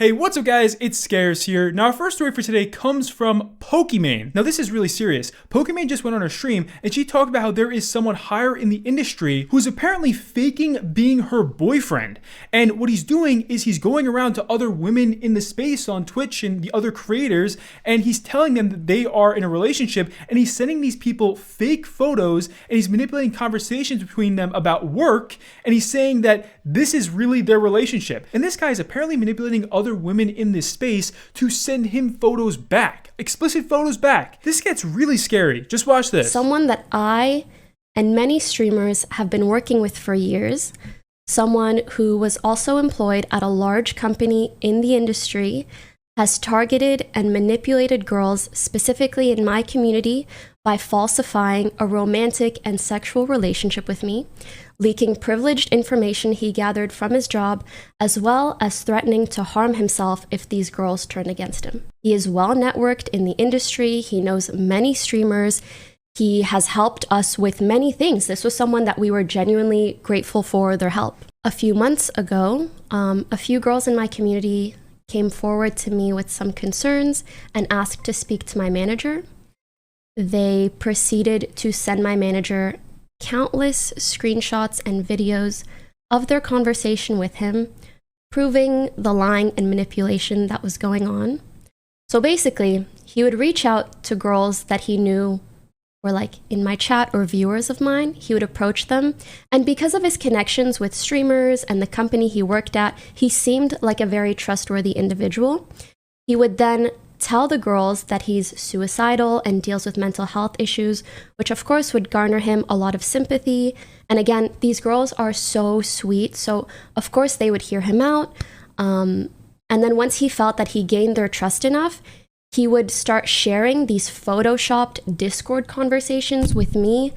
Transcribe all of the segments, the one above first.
Hey, what's up guys? It's Scares here. Now our first story for today comes from Pokimane. Now this is really serious. Pokimane just went on her stream and she talked about how there is someone higher in the industry who's apparently faking being her boyfriend. And what he's doing is he's going around to other women in the space on Twitch and the other creators, and he's telling them that they are in a relationship, and he's sending these people fake photos, and he's manipulating conversations between them about work, and he's saying that this is really their relationship. And this guy is apparently manipulating other women in this space to send him photos back, explicit photos back. This gets really scary. Just watch this. Someone that I and many streamers have been working with for years, someone who was also employed at a large company in the industry, has targeted and manipulated girls, specifically in my community, by falsifying a romantic and sexual relationship with me, leaking privileged information he gathered from his job, as well as threatening to harm himself if these girls turn against him. He is well networked in the industry. He knows many streamers. He has helped us with many things. This was someone that we were genuinely grateful for their help. A few months ago, a few girls in my community came forward to me with some concerns and asked to speak to my manager. They proceeded to send my manager countless screenshots and videos of their conversation with him, proving the lying and manipulation that was going on. So basically, he would reach out to girls that he knew were like in my chat or viewers of mine. He would approach them, and because of his connections with streamers and the company he worked at, he seemed like a very trustworthy individual. He would then tell the girls that he's suicidal and deals with mental health issues, which of course would garner him a lot of sympathy. And again, these girls are so sweet, so of course they would hear him out. And then once he felt that he gained their trust enough, he would start sharing these photoshopped Discord conversations with me.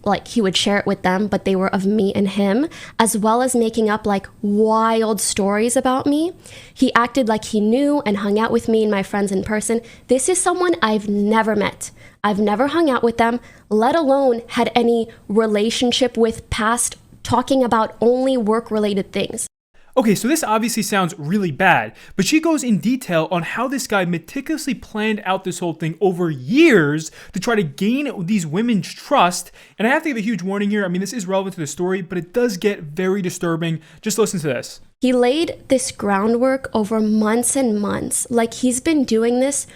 Like he would share it with them, but they were of me and him, as well as making up like wild stories about me. He acted like he knew and hung out with me and my friends in person. This is someone I've never met. I've never hung out with them, let alone had any relationship with past, talking about only work-related things. Okay, so this obviously sounds really bad, but she goes in detail on how this guy meticulously planned out this whole thing over years to try to gain these women's trust. And I have to give a huge warning here. I mean, this is relevant to the story, but it does get very disturbing. Just listen to this. He laid this groundwork over months and months. Like he's been doing this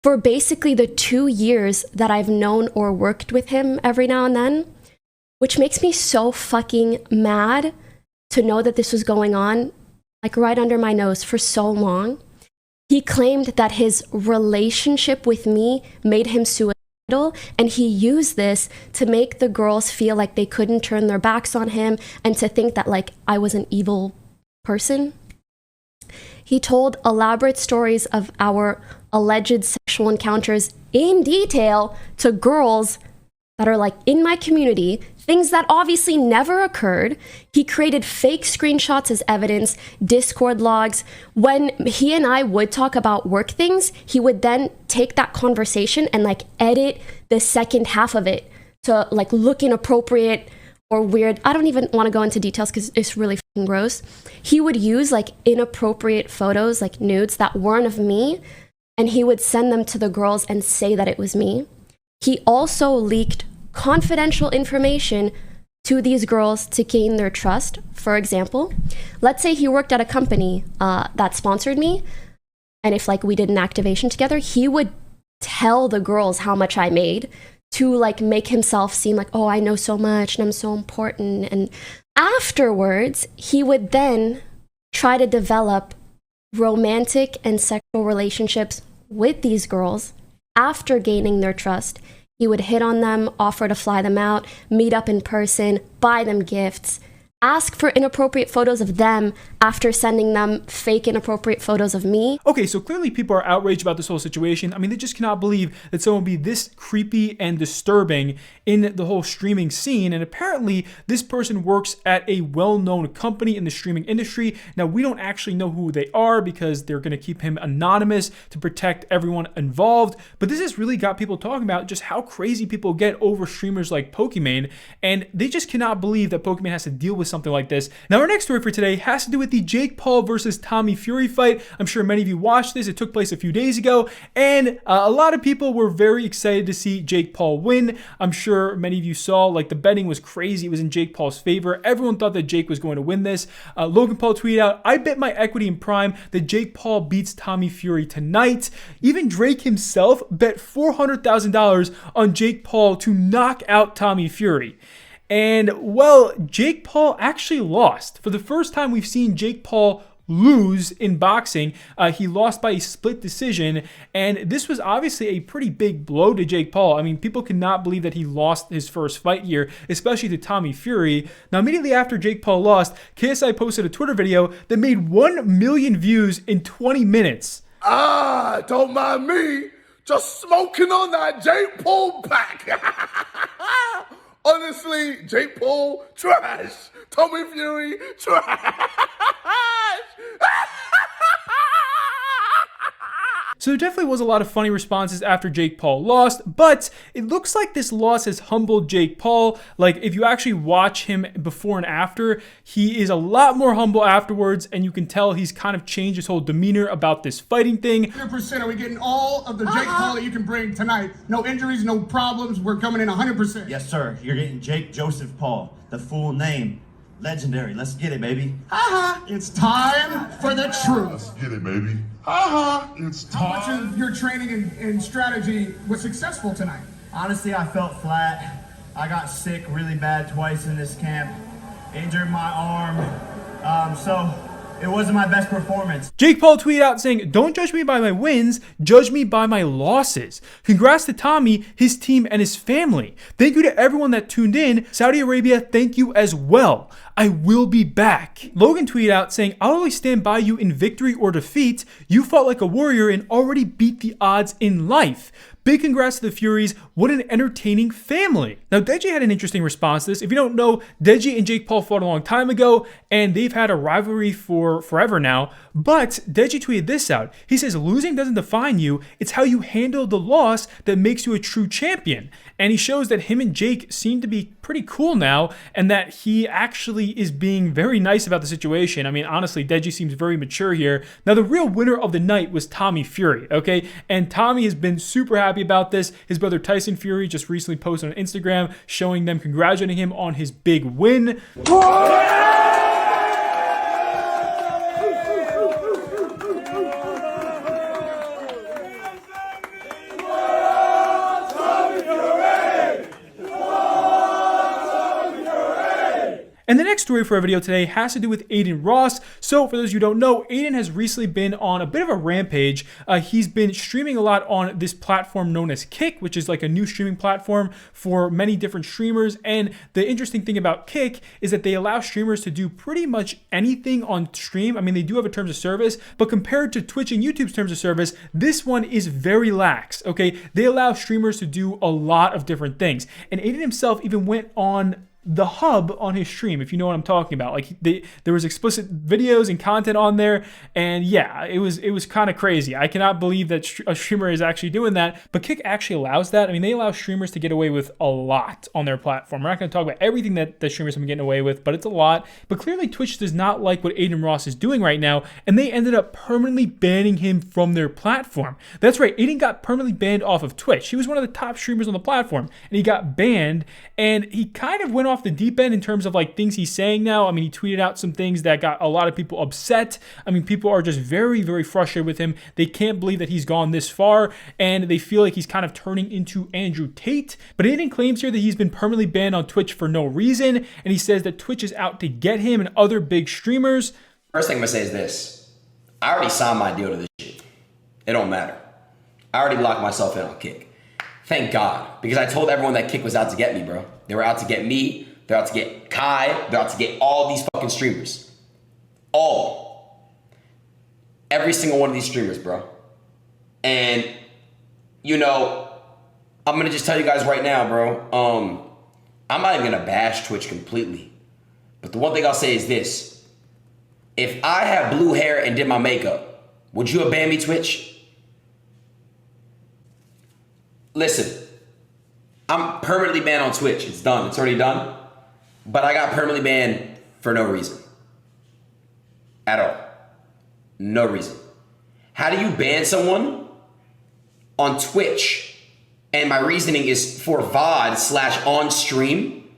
for basically the 2 years that I've known or worked with him every now and then, which makes me so fucking mad to know that this was going on, like right under my nose for so long. He claimed that his relationship with me made him suicidal, and he used this to make the girls feel like they couldn't turn their backs on him and to think that like I was an evil person. He told elaborate stories of our alleged sexual encounters in detail to girls that are like in my community, things that obviously never occurred. He created fake screenshots as evidence, Discord logs. When he and I would talk about work things, he would then take that conversation and like edit the second half of it to like look inappropriate or weird. I don't even want to go into details because it's really fucking gross. He would use like inappropriate photos, like nudes that weren't of me, and he would send them to the girls and say that it was me. He also leaked confidential information to these girls to gain their trust. For example, let's say he worked at a company that sponsored me, and if like we did an activation together, he would tell the girls how much I made to like make himself seem like, oh, I know so much and I'm so important. And afterwards, he would then try to develop romantic and sexual relationships with these girls. After gaining their trust, he would hit on them, offer to fly them out, meet up in person, buy them gifts, ask for inappropriate photos of them after sending them fake inappropriate photos of me. Okay, so clearly people are outraged about this whole situation. I mean, they just cannot believe that someone would be this creepy and disturbing in the whole streaming scene. And apparently this person works at a well-known company in the streaming industry. Now, we don't actually know who they are because they're going to keep him anonymous to protect everyone involved. But this has really got people talking about just how crazy people get over streamers like Pokimane. And they just cannot believe that Pokimane has to deal with notice something like this. Now, our next story for today has to do with the Jake Paul versus Tommy Fury fight. I'm sure many of you watched this. It took place a few days ago, and a lot of people were very excited to see Jake Paul win. I'm sure many of you saw, like, the betting was crazy. It was in Jake Paul's favor. Everyone thought that Jake was going to win this. Logan Paul tweeted out, "I bet my equity in Prime that Jake Paul beats Tommy Fury tonight." Even Drake himself bet $400,000 on Jake Paul to knock out Tommy Fury. And, well, Jake Paul actually lost. For the first time we've seen Jake Paul lose in boxing. He lost by a split decision, and this was obviously a pretty big blow to Jake Paul. I mean, people cannot believe that he lost his first fight here, especially to Tommy Fury. Now, immediately after Jake Paul lost, KSI posted a Twitter video that made 1 million views in 20 minutes. Don't mind me, just smoking on that Jake Paul pack. Honestly, Jake Paul, trash. Tommy Fury, trash. So there definitely was a lot of funny responses after Jake Paul lost, but it looks like this loss has humbled Jake Paul. Like, if you actually watch him before and after, he is a lot more humble afterwards, and you can tell he's kind of changed his whole demeanor about this fighting thing. 100%. Are we getting all of the Jake Paul that you can bring tonight? No injuries, no problems. We're coming in 100%. Yes, sir. You're getting Jake Joseph Paul, the full name. Legendary. Let's get it, baby. It's time for the truth. Get it, baby. It's How much of your training and strategy was successful tonight? Honestly, I felt flat. I got sick really bad twice in this camp. Injured my arm. So it wasn't my best performance. Jake Paul tweeted out saying, "Don't judge me by my wins, judge me by my losses. Congrats to Tommy, his team, and his family. Thank you to everyone that tuned in. Saudi Arabia, thank you as well. I will be back." Logan tweeted out saying, "I'll always stand by you in victory or defeat. You fought like a warrior and already beat the odds in life. Big congrats to the Furies. What an entertaining family." Now, Deji had an interesting response to this. If you don't know, Deji and Jake Paul fought a long time ago, and they've had a rivalry for forever now. But Deji tweeted this out. He says, "Losing doesn't define you. It's how you handle the loss that makes you a true champion." And he shows that him and Jake seem to be pretty cool now, and that he actually is being very nice about the situation. I mean, honestly, Deji seems very mature here. Now, the real winner of the night was Tommy Fury, okay? And Tommy has been super happy about this. His brother Tyson Fury just recently posted on Instagram showing them congratulating him on his big win. And the next story for our video today has to do with Adin Ross. So for those of you who don't know, Adin has recently been on a bit of a rampage. He's been streaming a lot on this platform known as Kick, which is like a new streaming platform for many different streamers. And the interesting thing about Kick is that they allow streamers to do pretty much anything on stream. I mean, they do have a terms of service, but compared to Twitch and YouTube's terms of service, this one is very lax, okay? They allow streamers to do a lot of different things. And Adin himself even went on the hub on his stream, if you know what I'm talking about. Like, there was explicit videos and content on there, and yeah, it was kind of crazy. I cannot believe that a streamer is actually doing that, but Kick actually allows that. I mean, they allow streamers to get away with a lot on their platform. We're not going to talk about everything that the streamers have been getting away with, but it's a lot. But clearly Twitch does not like what Adin Ross is doing right now, and they ended up permanently banning him from their platform. That's right, Adin got permanently banned off of Twitch. He was one of the top streamers on the platform, and he got banned, and he kind of went off the deep end in terms of like things he's saying now. I mean, he tweeted out some things that got a lot of people upset. I mean, people are just very, very frustrated with him. They can't believe that he's gone this far, and they feel like he's kind of turning into Andrew Tate. But Adin claims here that he's been permanently banned on Twitch for no reason, and he says that Twitch is out to get him and other big streamers. First thing I'm gonna say is this. I already signed my deal to this shit. It don't matter. I already locked myself in on Kick. Thank God, because I told everyone that Kick was out to get me, bro. They were out to get me. They're out to get Kai. They're out to get all these fucking streamers. All. Every single one of these streamers, bro. And, you know, I'm going to just tell you guys right now, bro. I'm not even going to bash Twitch completely. But the one thing I'll say is this. If I had blue hair and did my makeup, would you have banned me, Twitch? Listen. I'm permanently banned on Twitch. It's done. It's already done. But I got permanently banned for no reason. At all. No reason. How do you ban someone on Twitch? And my reasoning is for VOD / on stream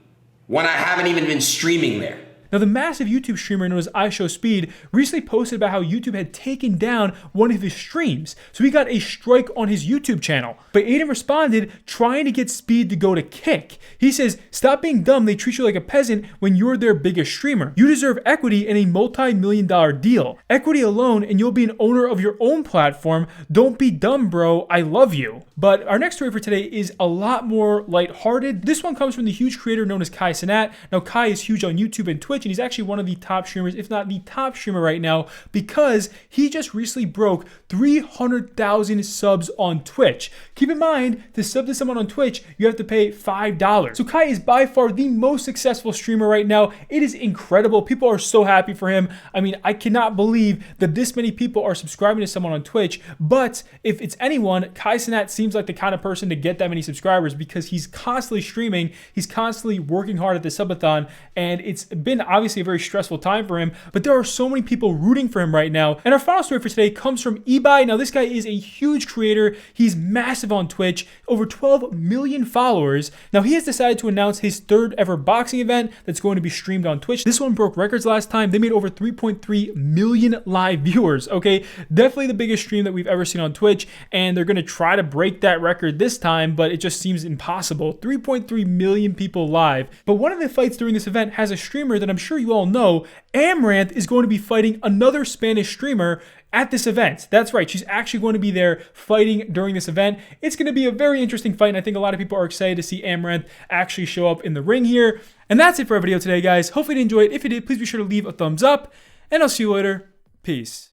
when I haven't even been streaming there. Now, the massive YouTube streamer known as iShowSpeed recently posted about how YouTube had taken down one of his streams. So he got a strike on his YouTube channel. But Adin responded, trying to get Speed to go to Kick. He says, stop being dumb. They treat you like a peasant when you're their biggest streamer. You deserve equity in a multi-million-dollar deal. Equity alone, and you'll be an owner of your own platform. Don't be dumb, bro. I love you. But our next story for today is a lot more lighthearted. This one comes from the huge creator known as Cenat. Now, Kai is huge on YouTube and Twitch, and he's actually one of the top streamers, if not the top streamer right now, because he just recently broke 300,000 subs on Twitch. Keep in mind, to sub to someone on Twitch, you have to pay $5. So Kai is by far the most successful streamer right now. It is incredible. People are so happy for him. I mean, I cannot believe that this many people are subscribing to someone on Twitch, but if it's anyone, Cenat seems like the kind of person to get that many subscribers because he's constantly streaming, he's constantly working hard at the subathon, and it's been obviously a very stressful time for him, but there are so many people rooting for him right now. And our final story for today comes from Ebai. Now, this guy is a huge creator. He's massive on Twitch, over 12 million followers. Now, he has decided to announce his third ever boxing event that's going to be streamed on Twitch. This one broke records last time. They made over 3.3 million live viewers, okay? Definitely the biggest stream that we've ever seen on Twitch, and they're going to try to break that record this time, but it just seems impossible. 3.3 million people live. But one of the fights during this event has a streamer that I'm sure you all know. Amouranth is going to be fighting another Spanish streamer at this event. That's right, she's actually going to be there fighting during this event. It's going to be a very interesting fight, and I think a lot of people are excited to see Amouranth actually show up in the ring here. And that's it for our video today, guys. Hopefully you enjoyed it. If you did, please be sure to leave a thumbs up, and I'll see you later. Peace.